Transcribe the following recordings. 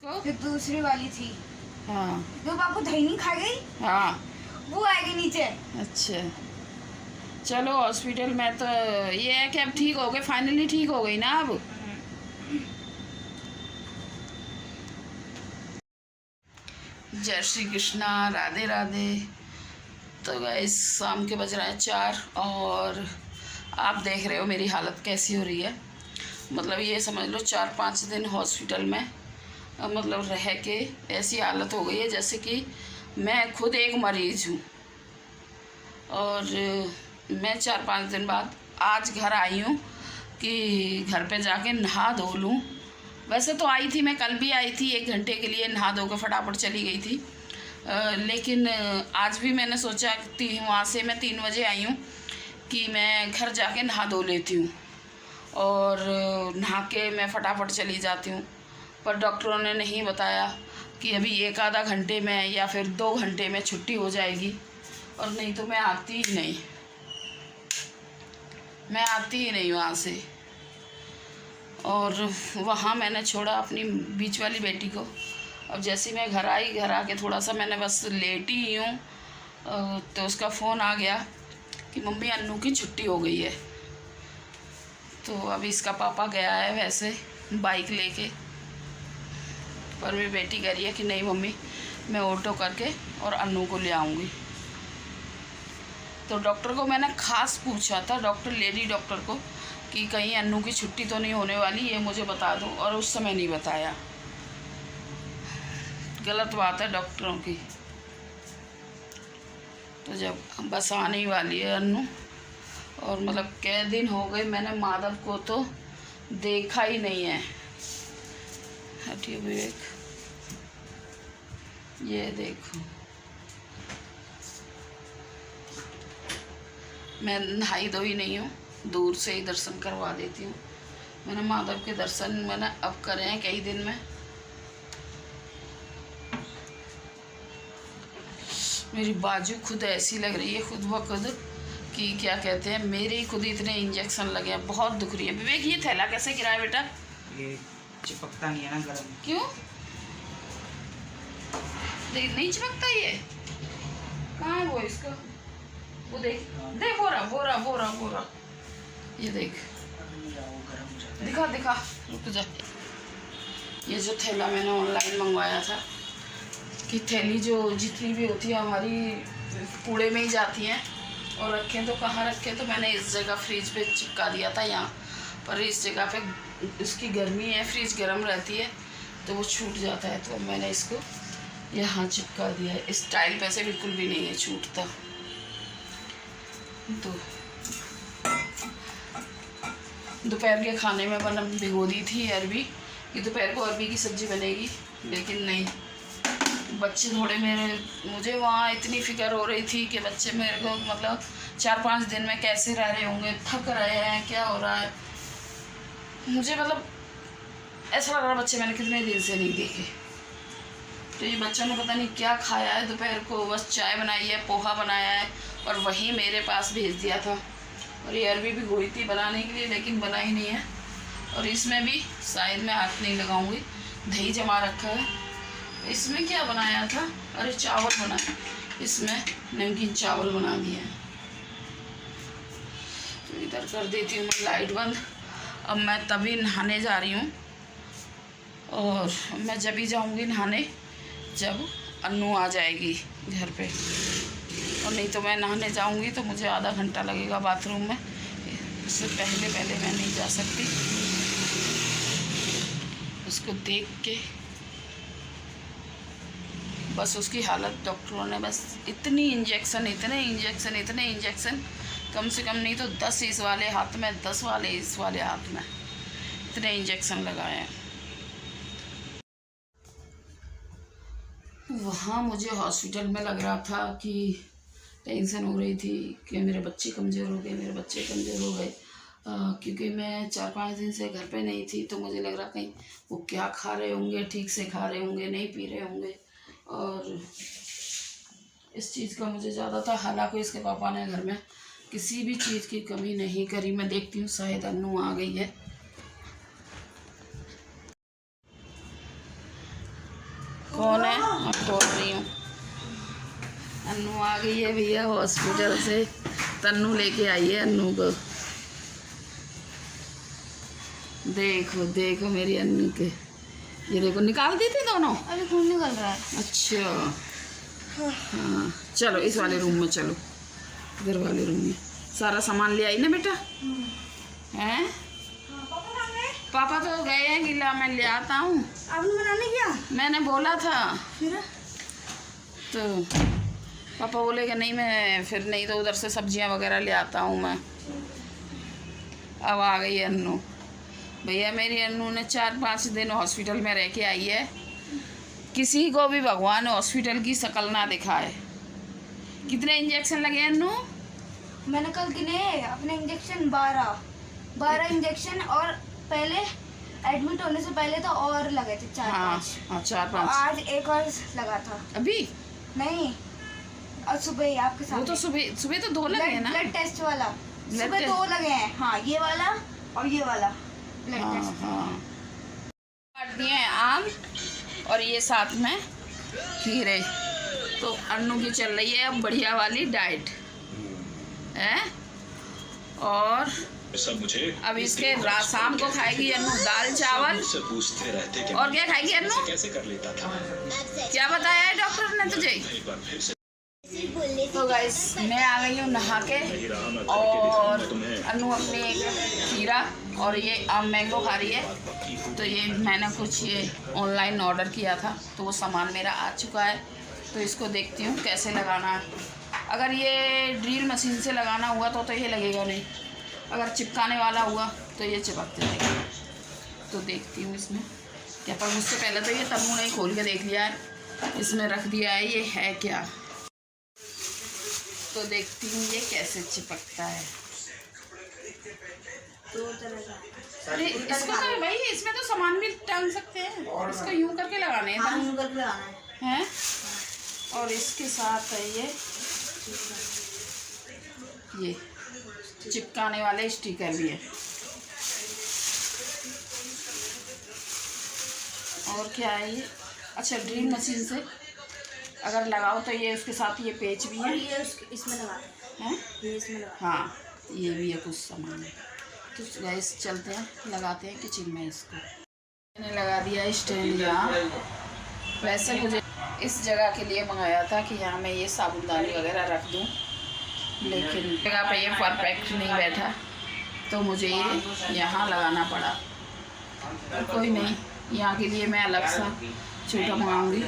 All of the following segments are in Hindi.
जो दूसरी वाली थी, हाँ जो बापू दही नहीं खा गई, हाँ वो आएगी नीचे। अच्छा चलो हॉस्पिटल में तो ये है कि अब ठीक हो गए, फाइनली ठीक हो गई ना अब। जय श्री कृष्णा, राधे राधे। तो गाइस शाम के बज रहे हैं 4 और आप देख रहे हो मेरी हालत कैसी हो रही है। मतलब ये समझ लो 4-5 दिन हॉस्पिटल में मतलब रह के ऐसी हालत हो गई है जैसे कि मैं खुद एक मरीज़ हूँ। और मैं 4-5 दिन बाद आज घर आई हूँ कि घर पे जाके नहा धो लूँ। वैसे तो आई थी, मैं कल भी आई थी, 1 घंटे के लिए नहा धो के फटाफट चली गई थी। लेकिन आज भी मैंने सोचा वहाँ से मैं 3 बजे आई हूँ कि मैं घर जाके नहा धो लेती हूँ और नहा के मैं फटाफट चली जाती हूँ। पर डॉक्टरों ने नहीं बताया कि अभी 1 आधा घंटे में या फिर 2 घंटे में छुट्टी हो जाएगी, और नहीं तो मैं आती ही नहीं, मैं आती ही नहीं वहाँ से। और वहाँ मैंने छोड़ा अपनी बीच वाली बेटी को। अब जैसे मैं घर आई, घर आके थोड़ा सा मैंने बस लेटी ही हूँ तो उसका फ़ोन आ गया कि मम्मी अन्नू की छुट्टी हो गई है। तो अभी इसका पापा गया है वैसे बाइक लेके, पर मेरी बेटी कह रही है कि नहीं मम्मी मैं ऑटो करके और अन्नू को ले आऊँगी। तो डॉक्टर को मैंने ख़ास पूछा था, डॉक्टर लेडी डॉक्टर को, कि कहीं अन्नू की छुट्टी तो नहीं होने वाली, ये मुझे बता दो, और उस समय नहीं बताया। गलत बात है डॉक्टरों की। तो जब बस आने ही वाली है अन्नू, और मतलब कई दिन हो गए मैंने माधव को तो देखा ही नहीं है। हटिए विवेक, ये देखो मैं नहाई धोई नहीं हूँ, दूर से ही दर्शन करवा देती हूँ। मैंने माधव के दर्शन मैंने अब करे हैं कई दिन में। मेरी बाजू खुद ऐसी लग रही है खुद ब खुद कि क्या कहते हैं, मेरे ही खुद इतने इंजेक्शन लगे हैं, बहुत दुख रही है। विवेक ये थैला कैसे गिरा है बेटा? ये चिपकता नहीं है ना गरम। क्यों देख नहीं चिपकता? ये कहाँ है वो इसका? वो देख देख, बोरा बोरा बोरा बोरा, ये देख, दिखा दिखा, रुक जा। ये जो थैला मैंने ऑनलाइन मंगवाया था कि थैली जो जितनी भी होती है हमारी कूड़े में ही जाती हैं, और रखें तो कहाँ रखें, तो मैंने इस जगह फ्रिज पे चिपका दिया था यहाँ पर। इस जगह पे इसकी गर्मी है, फ्रिज गर्म रहती है तो वो छूट जाता है, तो मैंने इसको यहाँ चिपका दिया है। इस टाइल पे से बिल्कुल भी नहीं है छूटता। तो दोपहर के खाने में भिगो दी थी अरबी कि दोपहर को अरबी की सब्ज़ी बनेगी, लेकिन नहीं, बच्चे थोड़े मुझे वहाँ इतनी फ़िक्र हो रही थी कि बच्चे मेरे को मतलब 4-5 दिन में कैसे रह रहे होंगे, थक रहे हैं, क्या हो रहा है मुझे, मतलब ऐसा लग रहा बच्चे मैंने कितने दिन से नहीं देखे। तो ये बच्चों ने पता नहीं क्या खाया है दोपहर को, बस चाय बनाई है, पोहा बनाया है और वही मेरे पास भेज दिया था। और ये अरबी भी गोई थी बनाने के लिए, लेकिन बनाई नहीं है। और इसमें भी शायद मैं हाथ नहीं लगाऊंगी, दही जमा रखा है। इसमें क्या बनाया था? अरे चावल बनाया, इसमें नमकीन चावल बना दिए हैं। तो इधर कर देती हूँ मैं लाइट बंद। अब मैं तभी नहाने जा रही हूँ, और मैं जब ही जाऊँगी नहाने जब अन्नू आ जाएगी घर पे, और नहीं तो मैं नहाने जाऊँगी तो मुझे आधा घंटा लगेगा बाथरूम में, इससे पहले मैं नहीं जा सकती। उसको देख के बस उसकी हालत, डॉक्टरों ने बस इतने इंजेक्शन कम से कम नहीं तो 10 इस वाले हाथ में, 10 वाले इस वाले हाथ में, इतने इंजेक्शन लगाए हैं। वहाँ मुझे हॉस्पिटल में लग रहा था कि टेंशन हो रही थी कि मेरे बच्चे कमज़ोर हो गए, क्योंकि मैं 4-5 दिन से घर पे नहीं थी, तो मुझे लग रहा कहीं वो क्या खा रहे होंगे, ठीक से खा रहे होंगे, नहीं पी रहे होंगे, और इस चीज़ का मुझे ज़्यादा था। हालांकि इसके पापा ने घर में किसी भी चीज़ की कमी नहीं करी। मैं देखती हूँ शायद अन्नू आ गई है। कौन है? मैं खोल रही हूँ। अन्नू आ गई है भैया हॉस्पिटल से। तन्नू लेके आई है अन्नू को। देखो देखो मेरी अन्नू के, ये देखो निकाल दी थी दोनों। अरे खून निकल रहा है। अच्छा हाँ, चलो इस वाले रूम में चलो, इधर वाले रूम में। सारा सामान ले आई ना बेटा? हैं? पापा तो गए हैं गिला, मैं ले आता हूँ। आपने बनाने क्या? मैंने बोला था फिर तो पापा बोले कि नहीं, मैं फिर नहीं तो उधर से सब्जियां वगैरह ले आता हूँ मैं। अब आ गई अन्नू भैया। मेरी अन्नू ने 4-5 दिन हॉस्पिटल में रह के आई है। किसी को भी भगवान हॉस्पिटल की शक्ल ना दिखाए। कितने इंजेक्शन लगे अन्नू? मैंने कल गिने अपने इंजेक्शन 12 इंजेक्शन, और पहले एडमिट होने से पहले तो और लगे थे 4-5। हाँ 4-5। आज एक और लगा था। अभी नहीं, और सुबह ही आपके साथ। वो तो सुबह सुबह तो 2 लगे हैं ना? ब्लड टेस्ट वाला ब्लड सुबह टेस्ट? 2 लगे हैं। हाँ, ये वाला और ये वाला ब्लड हाँ टेस्ट। हाँ। काट दिए हैं आम और ये साथ में खीरे। तो अन्नू की चल रही है अब बढ़िया वाली डाइट है। और सब मुझे अब इसके शाम को खाएगी अन्नू दाल चावल। मुझसे पूछते रहते कि और क्या खाएगी अन्नू? कैसे कर लेता था। क्या बताया है डॉक्टर ने तुझे? एक बार फिर से तो गाइस मैं आ गई हूँ नहा के, नहीं रहा मैं और करके तुम्हें अन्नू अपने खीरा और ये आम मैंगो खा रही है। बाकी हूँ। तो ये मैंने कुछ ये ऑनलाइन ऑर्डर किया था, तो वो सामान मेरा आ चुका है। तो इसको देखती हूँ कैसे लगाना है। अगर ये ड्रिल मशीन से लगाना हुआ तो ये लगेगा नहीं, अगर चिपकाने वाला हुआ तो ये चिपक जाएगा। तो देखती हूँ इसमें क्या, पर मुझसे पहले तो ये तन्नू ने खोल के देख लिया है, इसमें रख दिया है ये है क्या। तो देखती हूँ ये कैसे चिपकता है। अरे इसको तो भाई इसमें तो सामान भी टांग सकते हैं, इसको यूं करके लगाने हैं हाँ, यूं करके लगाना है। हैं। और इसके साथ है ये चिपकाने वाले स्टिकर भी है। और क्या है ये? अच्छा, ड्रिल मशीन से अगर लगाओ तो ये उसके साथ ये पेच भी और है। ये इसमें लगा हैं? ये इसमें लगा। हाँ, ये भी है कुछ सामान है। तो गैस चलते हैं, लगाते हैं किचन में इसको। मैंने लगा दिया स्टैंड यहाँ। वैसे मुझे इस जगह के लिए मंगाया था कि यहाँ मैं ये साबुनदानी वगैरह रख दूँ, लेकिन जगह पे ये परफेक्ट नहीं बैठा, तो मुझे ये यहाँ लगाना पड़ा। और कोई नहीं, यहाँ के लिए मैं अलग सा छोटा मंगाऊँगी।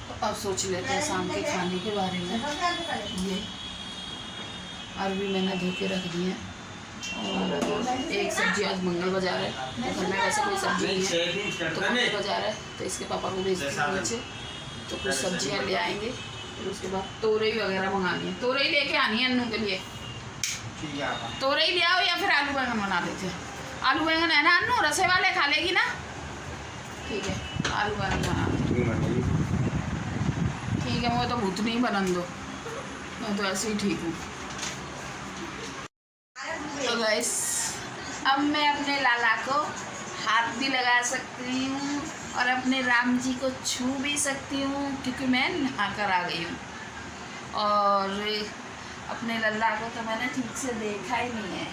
तो अब सोच लेते हैं शाम के खाने के बारे में। ये अरबी मैंने धो के रख दी है, और एक सब्जी आज मंगल बाजार है, तो घर में वैसे कोई सब्जी नहीं है, तो मंगल बाजार है तो इसके पापा को भेजते हैं नीचे, तो कुछ सब्जियां ले आएंगे। फिर उसके बाद तोरई वगैरह मंगानी है, तोरई लेके आनी है अन्नू के लिए। तोरई ले आओ या फिर आलू बैंगन बना लेते हैं। आलू बैंगन है ना अन्नू, रसे वाले खा लेगी ना? ठीक है, आलू बैंगन बना लो। ठीक है, मैं तो भूतनी ही बनन दो, मैं तो ऐसे ही ठीक हूँ। तो गाइस अब मैं अपने लाला को हाथ भी लगा सकती हूँ और अपने राम जी को छू भी सकती हूँ, क्योंकि मैं नहा कर आ गई हूँ। और अपने लल्ला को तो मैंने ठीक से देखा ही नहीं है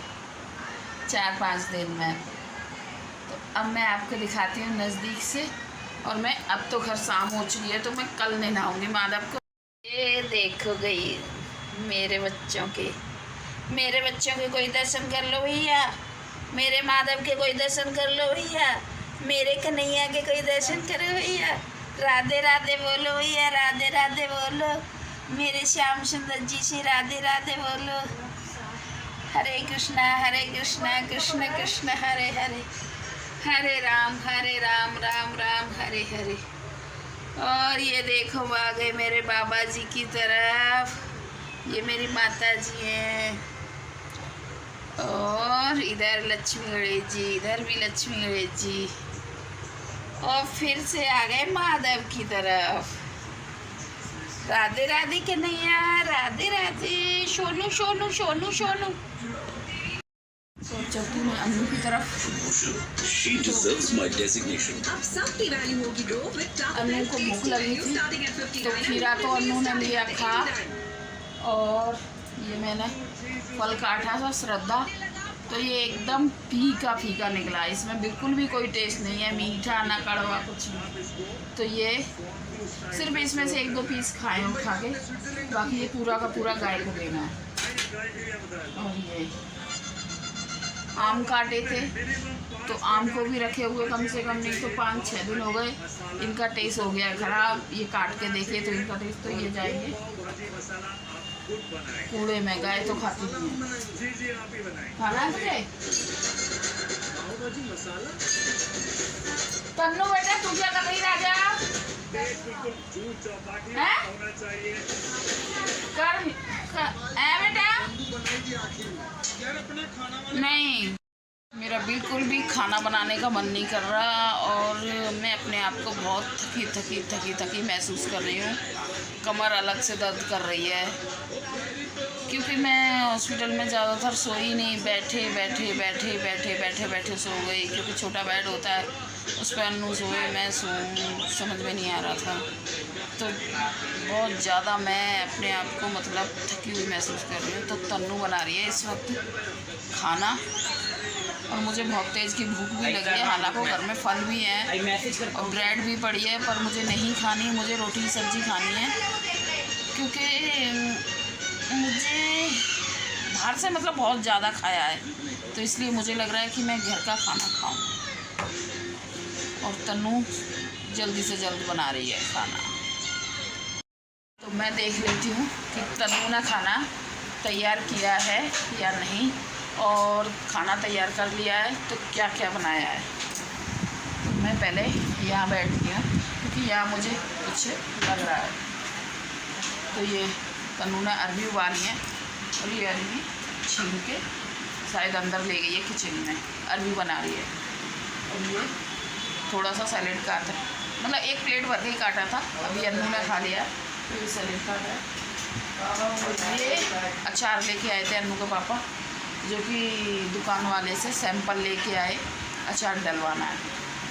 4-5 दिन में। तो अब मैं आपको दिखाती हूँ नज़दीक से। और मैं अब तो घर शाम हो चुकी है, तो मैं कल नहीं नहाऊँगी माधव को। ये देखो गई मेरे बच्चों के कोई दर्शन कर लो भैया, मेरे माधव के कोई दर्शन कर लो भैया, मेरे कन्हैया के कोई दर्शन करो भैया। राधे राधे बोलो भैया, राधे राधे बोलो। मेरे श्याम सुंदर जी से राधे राधे बोलो। हरे कृष्णा कृष्ण कृष्ण हरे हरे, हरे राम राम राम हरे हरे। और ये देखो आ गए मेरे बाबा जी की तरफ, ये मेरी माता जी हैं। और इधर लक्ष्मी गणेश जी, इधर भी लक्ष्मी गणेश जी। और फिर से आ गए माधव की तरफ। राधे राधे कन्हैया, राधे राधे। सोनू सोनू सोनू सोनू। तो चौथी में अन्नू की तरफ। She deserves my designation. अब सबकी वैल्यू होगी ग्रो विद अन्नू को भूख लगी थी तो खीरा तो अन्नू ने लिया खा, और ये मैंने फल काटा था श्रद्धा, तो ये एकदम फीका फीका निकला, इसमें बिल्कुल भी कोई टेस्ट नहीं है, मीठा ना कड़वा कुछ नहीं। तो ये सिर्फ इसमें से 1-2 पीस खाए उठा के, बाकी ये पूरा का पूरा गाय को देना है। और ये आम काटे थे तो आम को भी रखे हुए कम से कम नहीं तो 5-6 दिन हो गए, इनका टेस्ट हो गया खराब। ये काट के देखे तो इनका टेस्ट तो ये जाएंगे कूड़े में, गाय तो खाती नहीं है। खाना है तुझे? तन्नू बेटा तू क्या कर रही राजा? हैं? बेटा नहीं, मेरा बिल्कुल भी खाना बनाने का मन नहीं कर रहा, और मैं अपने आप को बहुत थकी महसूस कर रही हूँ। कमर अलग से दर्द कर रही है, क्योंकि मैं हॉस्पिटल में ज़्यादातर सोई नहीं, बैठे सो गई, क्योंकि छोटा बेड होता है उस पर अन्नू सोए, मैं सोऊं, समझ में नहीं आ रहा था। तो बहुत ज़्यादा मैं अपने आप को मतलब थकी हुई महसूस कर रही हूँ। तो तन्नू बना रही है इस वक्त खाना, और मुझे बहुत तेज़ की भूख भी लगी है। हालांकि घर में फल भी हैं और ब्रेड भी पड़ी है, पर मुझे नहीं खानी, मुझे रोटी सब्ज़ी खानी है, क्योंकि मुझे बाहर से मतलब बहुत ज़्यादा खाया है, तो इसलिए मुझे लग रहा है कि मैं घर का खाना खाऊं। और तन्नू जल्दी से जल्द बना रही है खाना, तो मैं देख लेती हूँ कि तन्नू ने खाना तैयार किया है या नहीं, और खाना तैयार कर लिया है तो क्या क्या बनाया है। तो मैं पहले यहाँ बैठती हूँ, क्योंकि यहाँ मुझे कुछ लग रहा है। तो ये तन्नू ने अरबी उबाली है, और ये अरबी छील के शायद अंदर ले गई है किचन में, अरबी बना रही है। और ये थोड़ा सा सैलेड काटा, मतलब 1 प्लेट भर के ही काटा था, अभी अन्नू ने खा लिया, तो ये सैलेड काटा है। ये अचार लेके आए थे अन्नू के पापा, जो कि दुकान वाले से सैंपल लेके आए, अचार डलवाना है।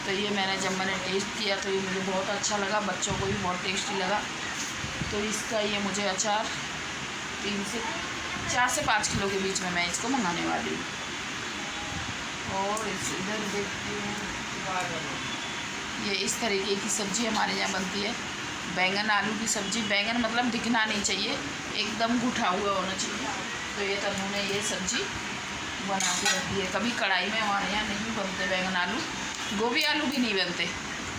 तो ये जब मैंने टेस्ट किया तो ये मुझे बहुत अच्छा लगा, बच्चों को भी बहुत टेस्टी लगा। तो इसका ये मुझे अचार 4 से 5 किलो के बीच में मैं इसको मंगाने वाली हूँ। और इधर देखती हूँ, ये इस तरीके की सब्ज़ी हमारे यहाँ बनती है, बैंगन आलू की सब्ज़ी। बैंगन मतलब दिखना नहीं चाहिए, एकदम घुटा हुआ होना चाहिए। तो ये तन्नू ने ये सब्ज़ी बना के रखी है। कभी कढ़ाई में हमारे यहाँ नहीं बनते बैंगन आलू, गोभी आलू भी नहीं बनते।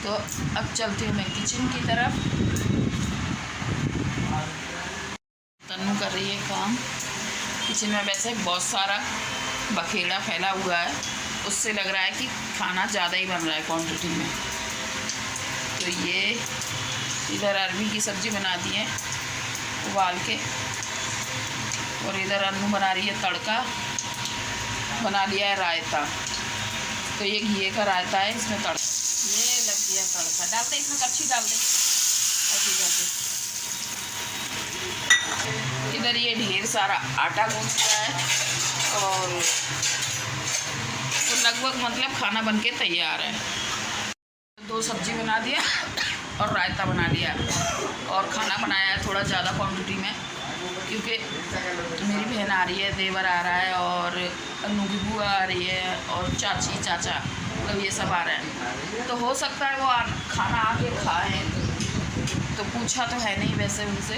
तो अब चलती हूँ मैं किचन की तरफ। तन्नू कर रही है काम किचन में। वैसे बहुत सारा बखेड़ा फैला हुआ है, उससे लग रहा है कि खाना ज़्यादा ही बन रहा है क्वांटिटी में। तो ये इधर अरबी की सब्ज़ी बना दी है उबाल के, और इधर अन्नू बना रही है तड़का, बना लिया है रायता। तो ये घी का रायता है, इसमें तड़का, ये लग गया तड़का। डालते इसमें कच्ची डाल दे ऐसे करके। इधर ये ढेर सारा आटा गूंथ रहा है, और तो लगभग मतलब खाना बनके तैयार है। 2 सब्जी बना दिया और रायता बना लिया, और खाना बनाया है थोड़ा ज़्यादा क्वांटिटी में, क्योंकि मेरी बहन आ रही है, देवर आ रहा है, और अन्नू की बुआ आ रही है, और चाची चाचा मतलब ये सब आ रहे हैं। तो हो सकता है वो खाना आके खाएं, तो पूछा तो है नहीं वैसे उनसे,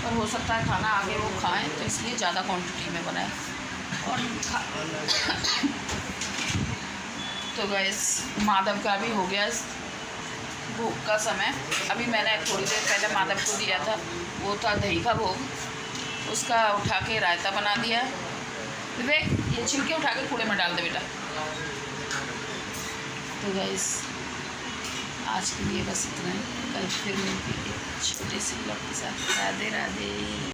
पर हो सकता है खाना आगे वो खाएं, तो इसलिए ज़्यादा क्वांटिटी में बनाए। और तो गैस माधव का भी हो गया भोग का समय। अभी मैंने थोड़ी देर पहले माधव को दिया था, वो था दही का भोग, उसका उठा के रायता बना दिया। विवेक ये छिलके उठा के कूड़े में डाल दे बेटा। तो गैस आज के लिए बस इतना ही, कल फिर मिलती है छोटे से ब्लॉग के साथ। राधे राधे।